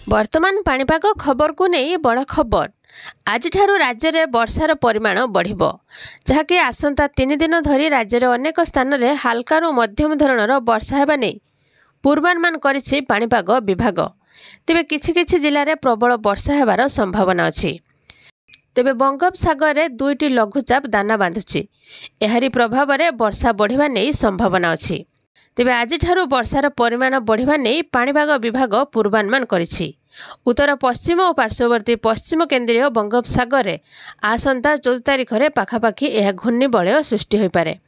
वर्तमान पाणीपाग खबर को नहीं बड़ खबर। आज राज्य में वर्षार परिमाण बढ़िब, जहाँकि आसंता 3 दिन धरी राज्य में अनेक स्थान में हाल्का मध्यम धरणर वर्षा हेबा नहीं पूर्वानुमान करिछि पाणीपाग विभाग। तेबे किछि जिले में प्रबल वर्षा हेबार संभावना अछि। तेबे बंगोपसागर में 2टी लघुचाप दाना बांधुछि, एहारी प्रभाव में वर्षा बढ़िबा नहीं संभावना अछि। तेबे आज वर्षार परिमाण बढ़िबा नहीं पाणीपाग विभाग पूर्वानुमान करिछि। उत्तर पश्चिम और पार्श्ववर्ती पश्चिम केन्द्रीय बंगोपसागर में आसंता 14 तारिख में पाखापाखि यह घूर्णिबलय सृष्टि हो पारे।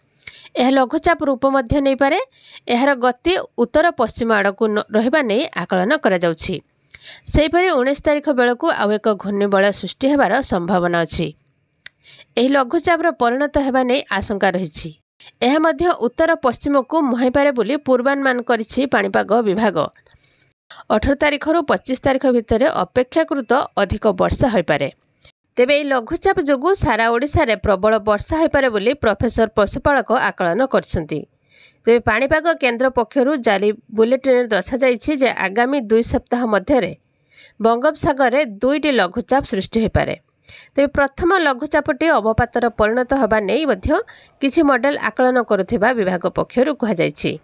यह लघुचाप रूप मध्य नहीं पारे। यार गति उत्तर पश्चिम आड़क रहिबा नहीं आकलन करा जाउछि। सेहिपरि 19 तारिख बेलू आउ एक घूर्णिबलय सृष्टि होबार संभावना अछि। एही लघुचापर परिणत हेबा नहीं आशंका रहिछि। यह मध्य उत्तर पश्चिम को मुहाई पारे बोली पूर्वानुमान करिछि पाणीपाग विभाग। 18 तारिख रु 25 तारिख भितर अपेक्षाकृत अधिक वर्षा हो पारे। तेबे एही लघुचाप जोगु सारा ओडिशा रे प्रबल वर्षा हो पारे बोली प्रोफेसर पशुपालक आकलन करछन्ति। तेबे पाणीपाग केन्द्र पक्षरु जारी बुलेटिन दर्शा जाइछि जे आगामी 2 सप्ताह मध्य बंगोपसागर में 2टी लघुचाप सृष्टि हो पारे। तेबे प्रथम लघुचापटी अवपातर परिणत होबा नै मध्य किछि मॉडल आकलन करुथिबा विभाग पक्षरु कहा जाइछि।